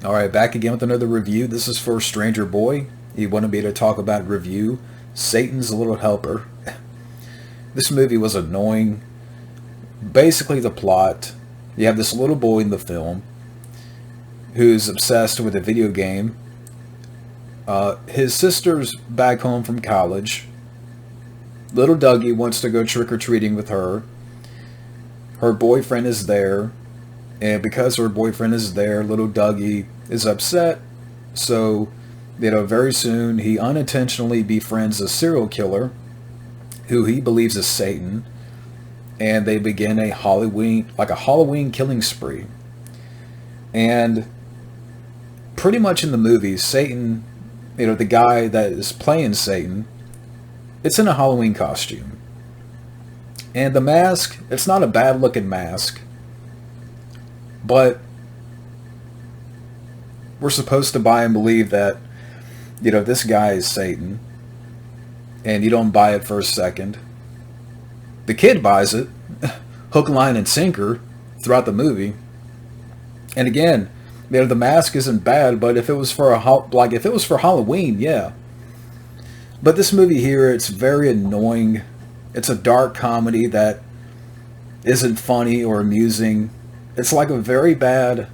Alright, back again with another review. This is for Stranger Boi. He wanted me to talk about review Satan's Little Helper. This movie was annoying. Basically, the plot, you have this little boy in the film who's obsessed with a video game. His sister's back home from college. Little Dougie wants to go trick-or-treating with her. Her boyfriend is there. And because her boyfriend is there, little Dougie is upset. So, very soon he unintentionally befriends a serial killer who he believes is Satan. And they begin a Halloween killing spree. And pretty much in the movie, Satan, the guy that is playing Satan, it's in a Halloween costume. And the mask, it's not a bad looking mask. But we're supposed to buy and believe that, this guy is Satan. And you don't buy it for a second. The kid buys it, hook, line, and sinker, throughout the movie. And again, the mask isn't bad, but if it was for Halloween, yeah. But this movie here, it's very annoying. It's a dark comedy that isn't funny or amusing. It's like a very bad,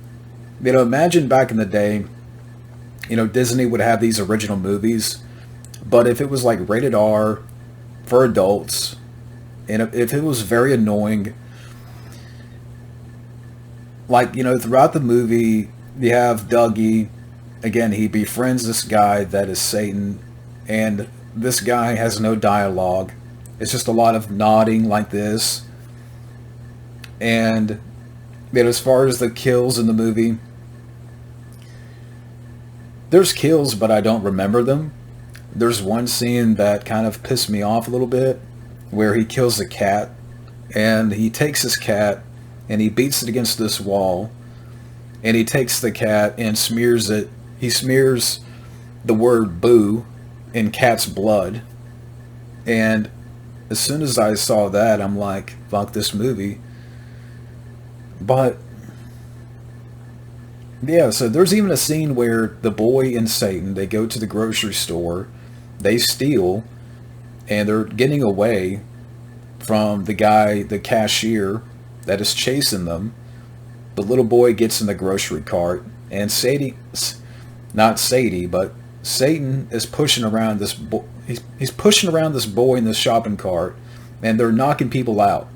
imagine back in the day, Disney would have these original movies, but if it was like rated R for adults, and if it was very annoying, throughout the movie, you have Dougie, again, he befriends this guy that is Satan, and this guy has no dialogue. It's just a lot of nodding like this. And as far as the kills in the movie, there's kills, but I don't remember them. There's one scene that kind of pissed me off a little bit, where he kills a cat, and he takes his cat, and he beats it against this wall, and he takes the cat and smears it. He smears the word boo in cat's blood. And as soon as I saw that, I'm like, fuck this movie. But yeah, so there's even a scene where the boy and Satan, they go to the grocery store, they steal, and they're getting away from the guy, the cashier, that is chasing them. The little boy gets in the grocery cart, and not Sadie, but Satan is pushing around this boy. He's pushing around this boy in this shopping cart, and they're knocking people out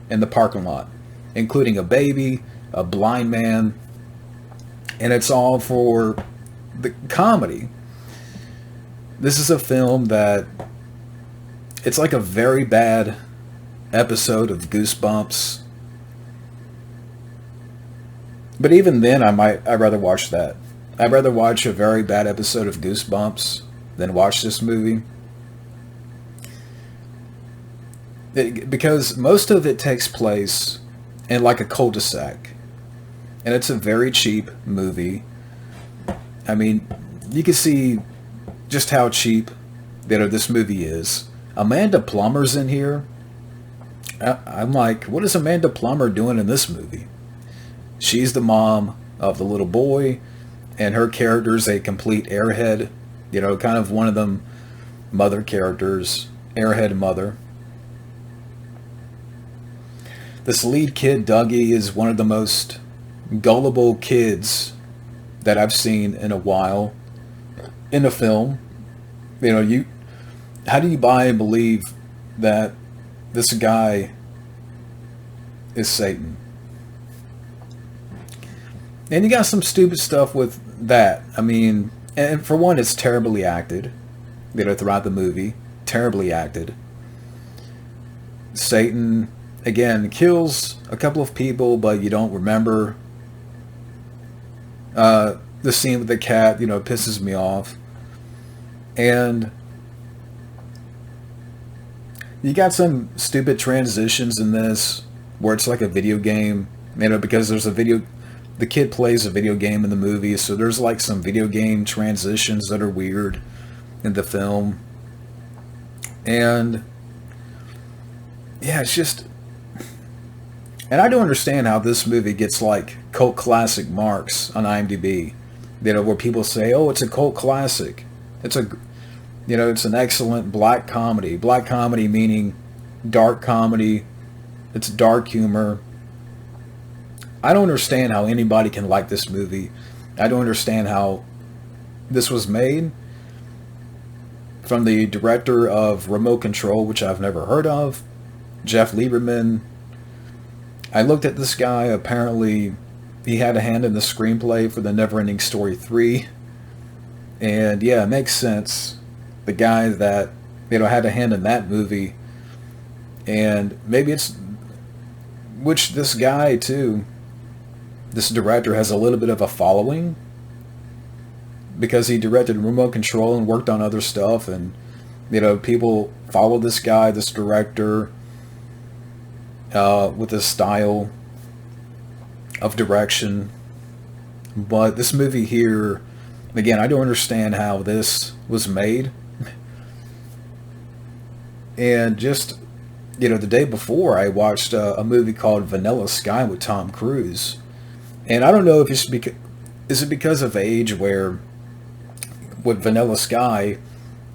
in the parking lot, including a baby, a blind man, and it's all for the comedy. This is a film that, it's like a very bad episode of Goosebumps. But even then, I'd rather watch that. I'd rather watch a very bad episode of Goosebumps than watch this movie. Because most of it takes place in like a cul-de-sac. And it's a very cheap movie. I mean, you can see just how cheap this movie is. Amanda Plummer's in here. I'm like, what is Amanda Plummer doing in this movie? She's the mom of the little boy, and her character's a complete airhead. Kind of one of them mother characters, airhead mother. This lead kid, Dougie, is one of the most gullible kids that I've seen in a while in a film. How do you buy and believe that this guy is Satan? And you got some stupid stuff with that. I mean, and for one, it's terribly acted, throughout the movie. Terribly acted. Satan, again, kills a couple of people, but you don't remember. The scene with the cat, pisses me off. And you got some stupid transitions in this, where it's like a video game, because there's the kid plays a video game in the movie, so there's like some video game transitions that are weird in the film. And yeah, it's just, and I don't understand how this movie gets like cult classic marks on IMDb. where people say, oh, it's a cult classic. It's a, it's an excellent black comedy. Black comedy meaning dark comedy. It's dark humor. I don't understand how anybody can like this movie. I don't understand how this was made. From the director of Remote Control, which I've never heard of, Jeff Lieberman. I looked at this guy. Apparently, he had a hand in the screenplay for the Neverending Story 3. And yeah, it makes sense. The guy that, had a hand in that movie. And maybe it's, which this guy too, this director has a little bit of a following. Because he directed Remote Control and worked on other stuff. And, people follow this guy, this director, with his style of direction. But this movie here, again, I don't understand how this was made. And just, the day before, I watched a movie called Vanilla Sky with Tom Cruise. And I don't know if it's because, is it because of age where with Vanilla Sky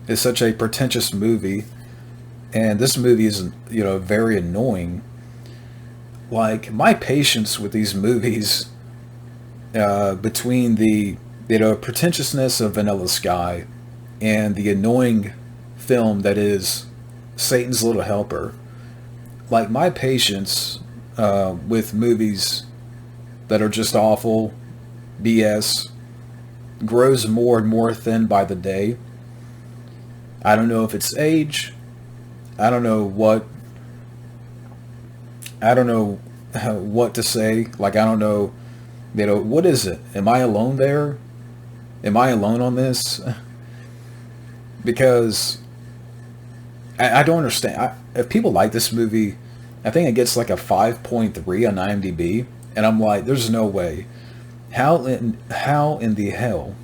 is such a pretentious movie, and this movie is, very annoying. Like, my patience with these movies, between the, pretentiousness of Vanilla Sky and the annoying film that is Satan's Little Helper, like, my patience with movies that are just awful, BS, grows more and more thin by the day. I don't know if it's age. I don't know what to say. Like, I don't know, what is it? Am I alone there? Am I alone on this? Because I don't understand. If people like this movie, I think it gets like a 5.3 on IMDb, and I'm like, there's no way. How in the hell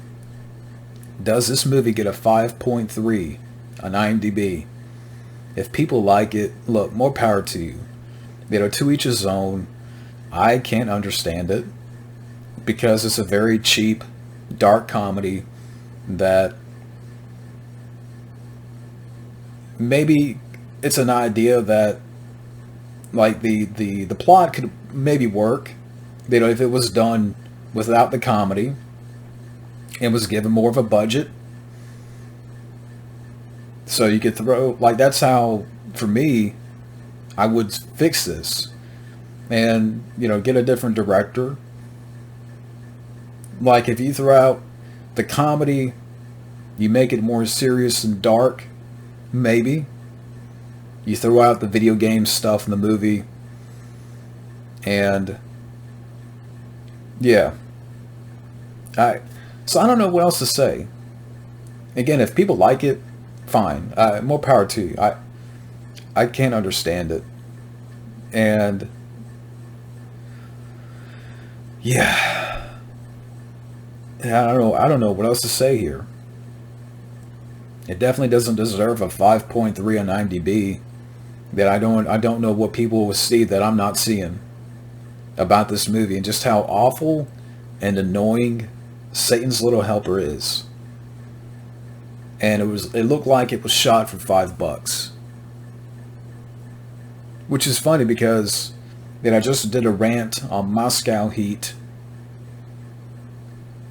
does this movie get a 5.3 on IMDb? If people like it, look, more power to you. To each his own. I can't understand it because it's a very cheap, dark comedy that maybe it's an idea that, like, the plot could maybe work, if it was done without the comedy and was given more of a budget. So you could throw, like, that's how, for me, I would fix this. And, get a different director. Like, if you throw out the comedy, you make it more serious and dark, maybe. You throw out the video game stuff in the movie. And, yeah. So I don't know what else to say. Again, if people like it, fine. More power to you. I can't understand it. And yeah. I don't know what else to say here. It definitely doesn't deserve a 5.3 on IMDb. That I don't know what people will see that I'm not seeing about this movie, and just how awful and annoying Satan's Little Helper is. And it looked like it was shot for $5. Which is funny because I just did a rant on Moscow Heat.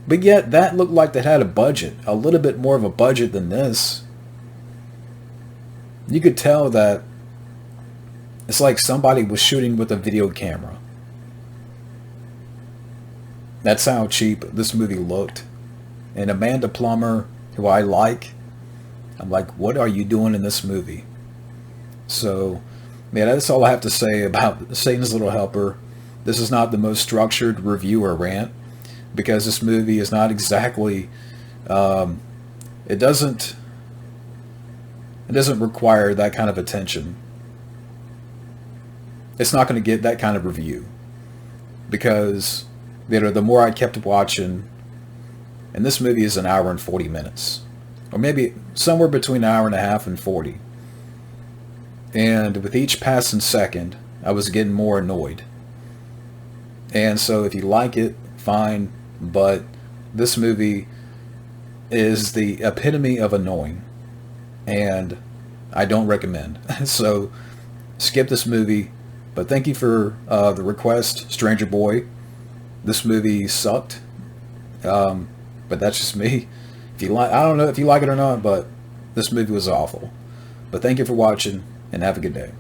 But yet that looked like they had a budget, a little bit more of a budget than this. You could tell that it's like somebody was shooting with a video camera. That's how cheap this movie looked. And Amanda Plummer, who I like, I'm like, what are you doing in this movie? So, yeah, that's all I have to say about Satan's Little Helper. This is not the most structured review or rant, because this movie is not exactly, it doesn't require that kind of attention. It's not going to get that kind of review, because the more I kept watching, and this movie is an hour and 40 minutes, or maybe somewhere between an hour and a half and 40. And with each passing second, I was getting more annoyed. And so if you like it, fine, but This movie is the epitome of annoying, and I don't recommend. So skip this movie. But thank you for the request, Stranger Boi. This movie sucked, but that's just me. If you like, I don't know if you like it or not, but this movie was awful. But thank you for watching, and have a good day.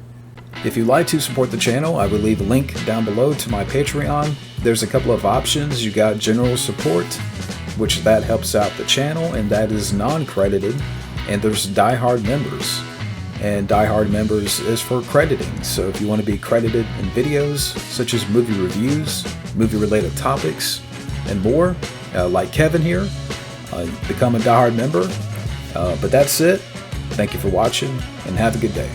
If you'd like to support the channel, I will leave a link down below to my Patreon. There's a couple of options. You got general support, which that helps out the channel, and that is non-credited. And there's diehard members, and diehard members is for crediting. So if you want to be credited in videos such as movie reviews, movie-related topics, and more, like Kevin here, become a diehard member. But that's it. Thank you for watching, and have a good day.